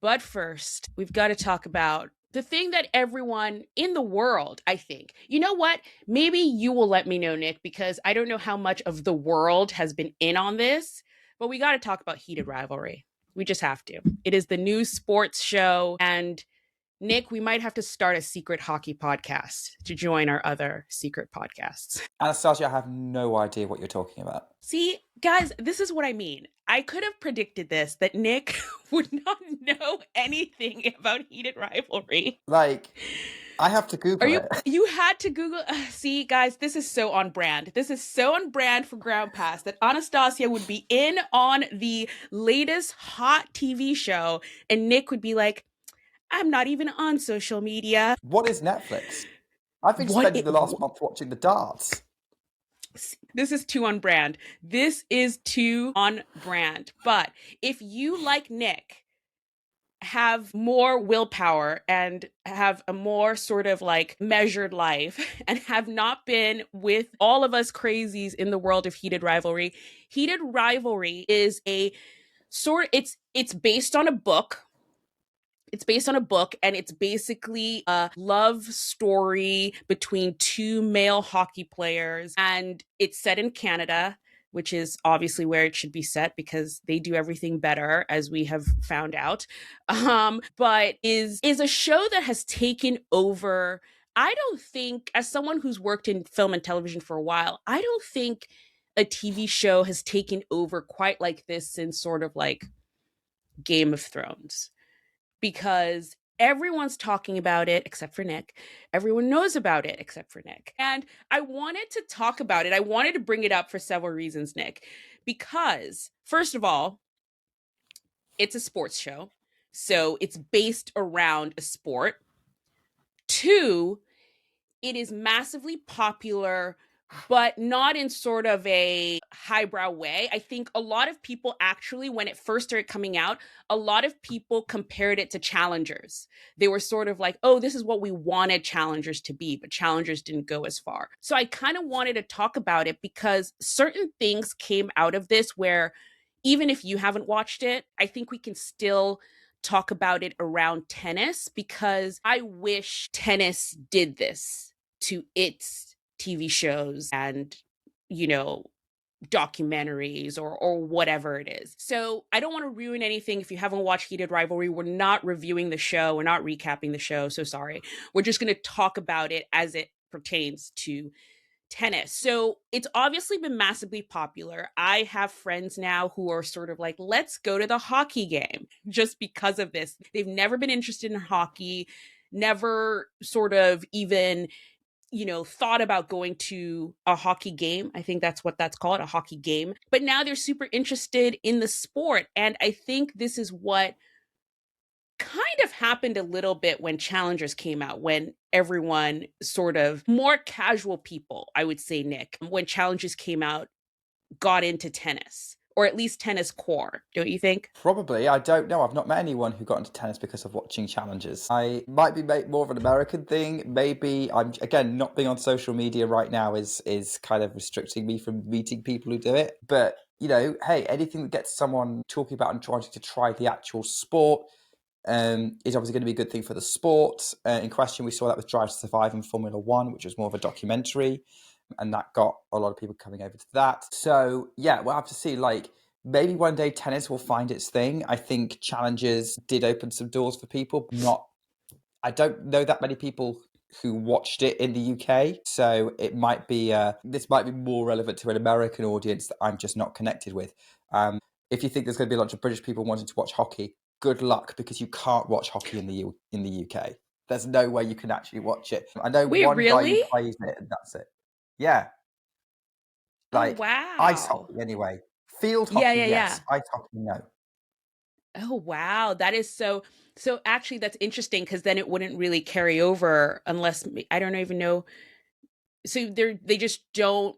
But first, we've got to talk about the thing that everyone in the world, I think. You know what? Maybe you will let me know, Nick, because I don't know how much of the world has been in on this, but we got to talk about heated rivalry. We just have to. It is the new sports show. And Nick, we might have to start a secret hockey podcast to join our other secret podcasts. Anastasia, I have no idea what you're talking about. See, guys, this is what I mean. I could have predicted this that Nick would not know anything about heated rivalry. Like, I have to Are Google you it. you had to Google see guys, this is so on brand. This is so on brand for Ground Pass that Anastasia would be in on the latest hot TV show and Nick would be like, "I'm not even on social media." What is Netflix? I've been What spending it the last month watching the darts. This is too on brand. This is too on brand. But if you, like Nick, have more willpower and have a more sort of like measured life and have not been with all of us crazies in the world of heated rivalry, heated rivalry is a sort it's based on a book. It's based on a book and it's basically a love story between two male hockey players and it's set in Canada, which is obviously where it should be set because they do everything better as we have found out. But is a show that has taken over. I don't think, as someone who's worked in film and television for a while, I don't think a TV show has taken over quite like this since sort of like Game of Thrones because everyone's talking about it except for Nick. Everyone knows about it except for Nick. And I wanted to talk about it. I wanted to bring it up for several reasons, Nick. Because, first of all, it's a sports show. So it's based around a sport. Two, it is massively popular, but not in sort of a highbrow way. I think a lot of people actually, when it first started coming out, a lot of people compared it to Challengers. They were sort of like, oh, this is what we wanted Challengers to be, but Challengers didn't go as far. So I kind of wanted to talk about it because certain things came out of this where even if you haven't watched it, I think we can still talk about it around tennis because I wish tennis did this to its TV shows and, you know, documentaries or whatever it is. So I don't want to ruin anything if you haven't watched Heated Rivalry. We're not reviewing the show. We're not recapping the show. So sorry. We're just going to talk about it as it pertains to tennis. So it's obviously been massively popular. I have friends now who are sort of like, let's go to the hockey game just because of this. They've never been interested in hockey, never sort of even thought about going to a hockey game. I think that's what that's called, a hockey game. But now they're super interested in the sport. And I think this is what kind of happened a little bit when Challengers came out, when everyone sort of more casual people, I would say, Nick, when Challengers came out, got into tennis. Or at least tennis core, don't you think? Probably. I don't know. I've not met anyone who got into tennis because of watching Challengers. I might be more of an American thing. Maybe I'm, again, not being on social media right now is kind of restricting me from meeting people who do it. But, hey, anything that gets someone talking about and trying to try the actual sport is obviously going to be a good thing for the sport. In question, we saw that with Drive to Survive and Formula One, which was more of a documentary. And that got a lot of people coming over to that. So, yeah, we'll have to see. Maybe one day tennis will find its thing. I think Challengers did open some doors for people. I don't know that many people who watched it in the UK. So it might be, this might be more relevant to an American audience that I'm just not connected with. If you think there's going to be a lot of British people wanting to watch hockey, good luck, because you can't watch hockey in the UK. There's no way you can actually watch it. I know Wait, one guy really? who plays it, and that's it. Yeah, Oh, ice wow. hockey anyway. Field Yeah, hockey, yeah, yeah. yes. Ice hockey, no. Oh, wow. That is so actually that's interesting because then it wouldn't really carry over unless I don't even know. So they just don't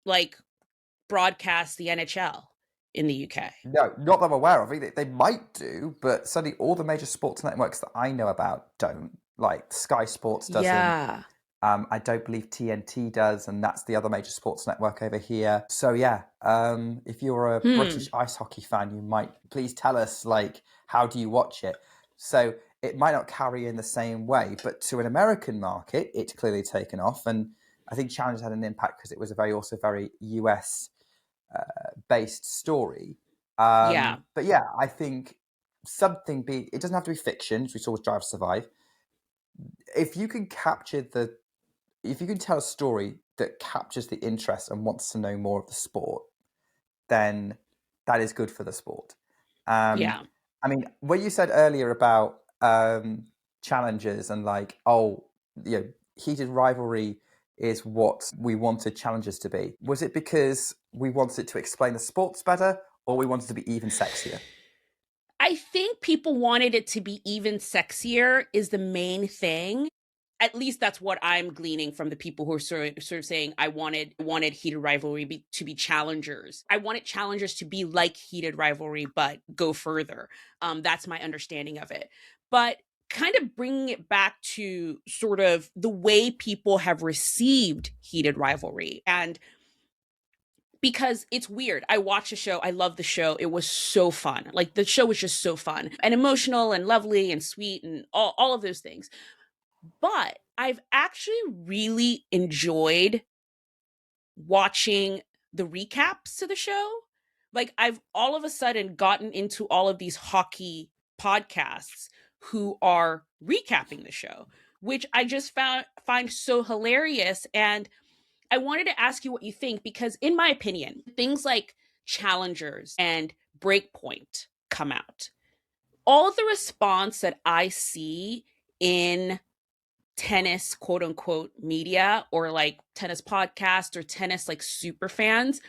like broadcast the NHL in the UK. No, not that I'm aware of. I think they might do, but suddenly all the major sports networks that I know about don't. Like Sky Sports doesn't. Yeah. I don't believe TNT does, and that's the other major sports network over here. So yeah, if you're a Hmm. British ice hockey fan, you might please tell us, how do you watch it? So it might not carry in the same way, but to an American market, it's clearly taken off. And I think Challenge had an impact because it was a very US based story. Yeah. But yeah, I think it doesn't have to be fiction, as we saw with Drive to Survive. If you can if you can tell a story that captures the interest and wants to know more of the sport, then that is good for the sport. Um, Yeah. I mean, what you said earlier about challenges and like, oh, heated rivalry is what we wanted challenges to be. Was it because we wanted to explain the sports better, or we wanted to be even sexier? I think people wanted it to be even sexier is the main thing. At least that's what I'm gleaning from the people who are sort of saying I wanted heated rivalry to be challengers. I wanted challengers to be like heated rivalry, but go further. That's my understanding of it. But kind of bringing it back to sort of the way people have received heated rivalry, and because it's weird. I watch the show. I love the show. It was so fun. Like the show was just so fun and emotional and lovely and sweet and all of those things. But I've actually really enjoyed watching the recaps to the show. Like I've all of a sudden gotten into all of these hockey podcasts who are recapping the show, which I just find so hilarious. And I wanted to ask you what you think because, in my opinion, things like Challengers and Breakpoint come out. All the response that I see in tennis, quote unquote, media or like tennis podcast or tennis like super fans,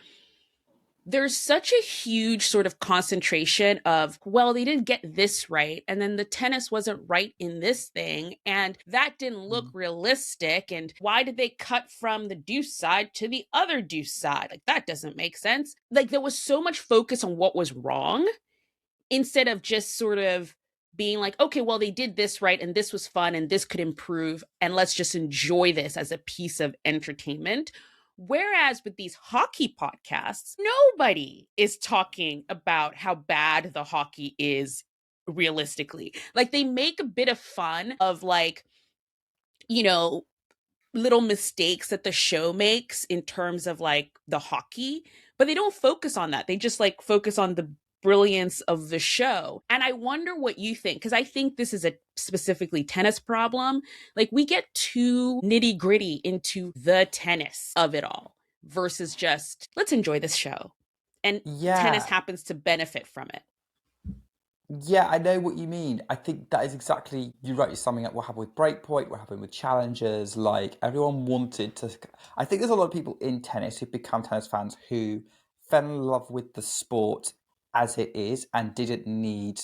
there's such a huge sort of concentration of, well, they didn't get this right. And then the tennis wasn't right in this thing. And that didn't look realistic. And why did they cut from the deuce side to the other deuce side? Like, that doesn't make sense. Like, there was so much focus on what was wrong instead of just sort of being like, okay, well, they did this right and this was fun and this could improve. And let's just enjoy this as a piece of entertainment. Whereas with these hockey podcasts, nobody is talking about how bad the hockey is realistically. Like they make a bit of fun of like, you know, little mistakes that the show makes in terms of like the hockey, but they don't focus on that. They just like focus on the brilliance of the show. And I wonder what you think, because I think this is a specifically tennis problem. Like we get too nitty gritty into the tennis of it all versus just let's enjoy this show. And tennis Yeah, happens to benefit from it. yeah, I know what you mean. I think that is exactly, you're right, you're summing up what happened with Breakpoint, what happened with Challengers. Like, everyone wanted to. I think there's a lot of people in tennis who've become tennis fans who fell in love with the sport as it is and didn't need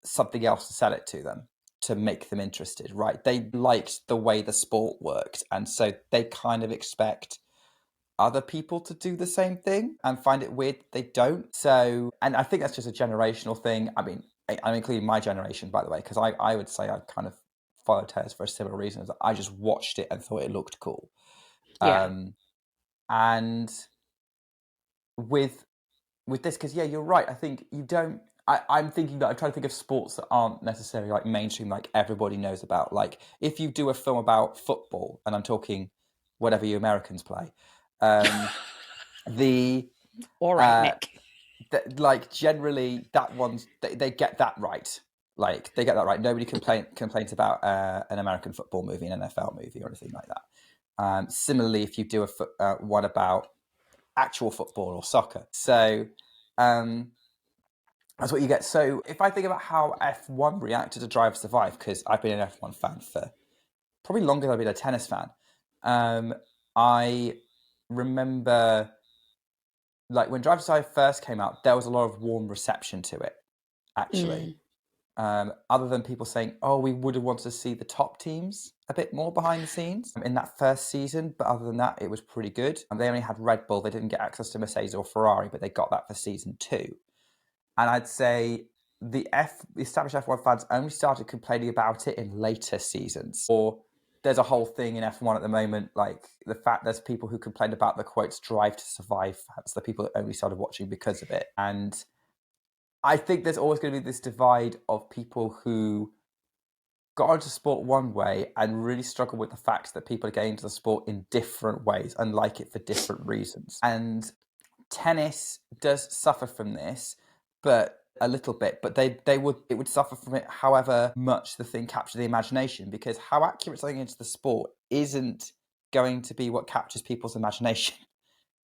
something else to sell it to them to make them interested, right? They liked the way the sport worked. And so they kind of expect other people to do the same thing and find it weird they don't. So, and I think that's just a generational thing. I mean, I'm including my generation, by the way, because I would say I kind of followed tennis for a similar reason. I just watched it and thought it looked cool. Yeah. Um, and with this, because yeah, you're right. I think you don't. I'm thinking that I'm trying to think of sports that aren't necessarily like mainstream, like everybody knows about. Like if you do a film about football, and I'm talking whatever you Americans play, the All right, uh, Nick. like generally that one's they get that right. Like they get that right. Nobody complains about an American football movie, an NFL movie, or anything like that. Similarly, if you do one about actual football or soccer, so um, that's what you get. So if I think about how F1 reacted to Drive to Survive, because I've been an F1 fan for probably longer than I've been a tennis fan, I remember like when Drive to Survive first came out, there was a lot of warm reception to it, actually. Mm. Other than people saying, "Oh, we would have wanted to see the top teams a bit more behind the scenes in that first season," but other than that, it was pretty good. They only had Red Bull; they didn't get access to Mercedes or Ferrari, but they got that for season 2. And I'd say the established F1 fans only started complaining about it in later seasons. Or there's a whole thing in F1 at the moment, like the fact there's people who complained about the quotes "Drive to Survive" fans, the people that only started watching because of it. And I think there's always going to be this divide of people who got into sport one way and really struggle with the fact that people are getting into the sport in different ways and like it for different reasons. And tennis does suffer from this, but a little bit. But it would suffer from it however much the thing captured the imagination, because how accurate something into the sport isn't going to be what captures people's imagination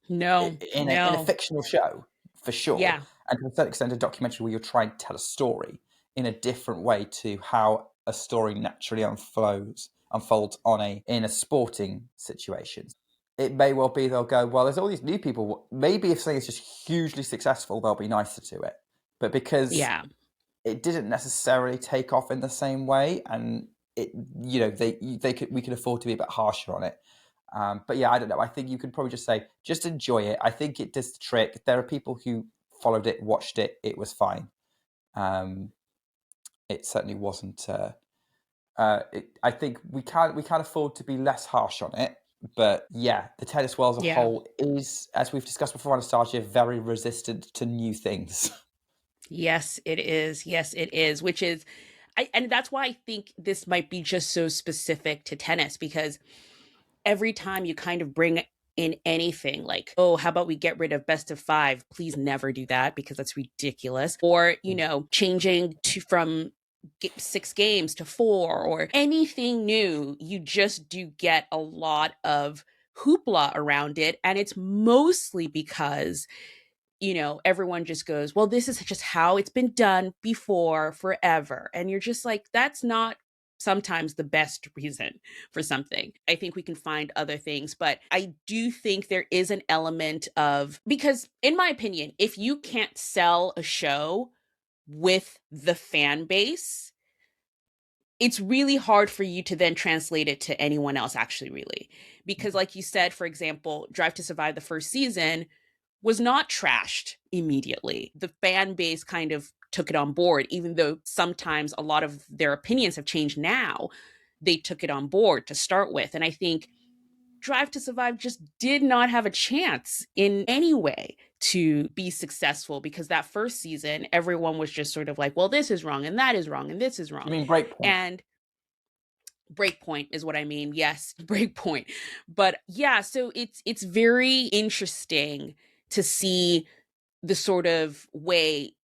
No, in a no. fictional show, for sure. Yeah, And to a certain extent, a documentary where you're trying to tell a story in a different way to how a story naturally unfolds in a sporting situation. It may well be they'll go, well, there's all these new people. Maybe if something is just hugely successful, they'll be nicer to it. But because yeah, it didn't necessarily take off in the same way, and it, we could afford to be a bit harsher on it. But yeah, I don't know. I think you could probably just say, just enjoy it. I think it does the trick. There are people who followed it, watched it. It was fine. It certainly wasn't. I think we can't afford to be less harsh on it. But yeah, the tennis world as a yeah. whole is, as we've discussed before on Nostalgia, very resistant to new things. Yes, it is. Yes, it is. Which is, and that's why I think this might be just so specific to tennis, because every time you kind of bring in anything like, oh, how about we get rid of best of five? Please never do that because that's ridiculous. Or, changing from 6 games to 4 or anything new, you just do get a lot of hoopla around it. And it's mostly because everyone just goes, well, this is just how it's been done before forever. And you're just like, that's not sometimes the best reason for something. I think we can find other things, but I do think there is an element of, because in my opinion, if you can't sell a show with the fan base, it's really hard for you to then translate it to anyone else, actually, really. Because like you said, for example, Drive to Survive, the first season was not trashed immediately. The fan base kind of took it on board, even though sometimes a lot of their opinions have changed now. They took it on board to start with. And I think Drive to Survive just did not have a chance in any way to be successful, because that first season, everyone was just sort of like, well, this is wrong, and that is wrong, and this is You wrong. mean Breakpoint? And Breakpoint is what I mean. Yes, Breakpoint. But yeah, so it's very interesting to see the sort of way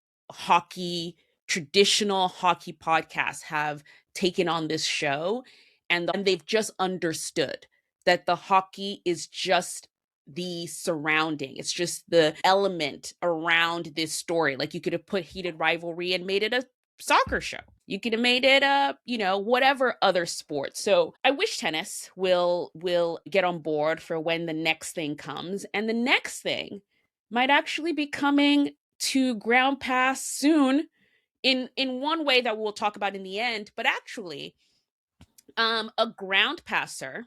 traditional hockey podcasts have taken on this show, and they've just understood that the hockey is just the surrounding. It's just the element around this story. Like, you could have put Heated Rivalry and made it a soccer show. You could have made it a, whatever other sport. So I wish tennis will get on board for when the next thing comes. And the next thing might actually be coming to Ground Pass soon, in one way that we'll talk about in the end. But actually, a ground passer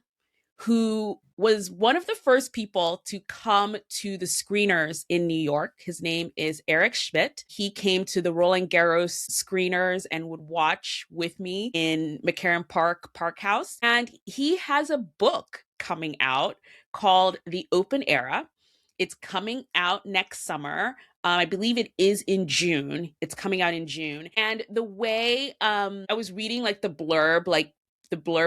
who was one of the first people to come to the screeners in New York. His name is Eric Schmidt. He came to the Roland Garros screeners and would watch with me in McCarran Park House. And he has a book coming out called The Open Era. It's coming out next summer. I believe it is in June. It's coming out in June. And the way I was reading like the blurb,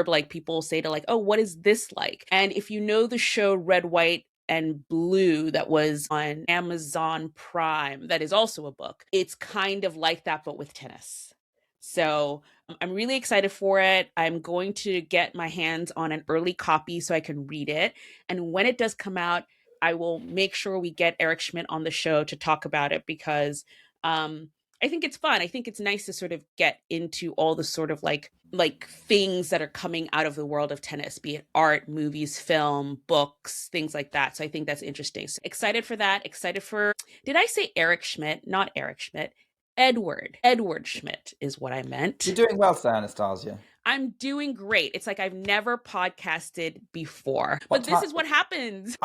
like people say to like, oh, what is this like? And if you know the show Red, White, and Blue that was on Amazon Prime, that is also a book. It's kind of like that, but with tennis. So I'm really excited for it. I'm going to get my hands on an early copy so I can read it. And when it does come out, I will make sure we get Eric Schmidt on the show to talk about it, because I think it's fun. I think it's nice to sort of get into all the sort of like things that are coming out of the world of tennis, be it art, movies, film, books, things like that. So I think that's interesting. So excited for that. Excited for, did I say Eric Schmidt? Not Eric Schmidt. Edward Schmidt is what I You're meant. doing well, Sir Anastasia. I'm doing great. It's like I've never podcasted before, What but this time? is what happens.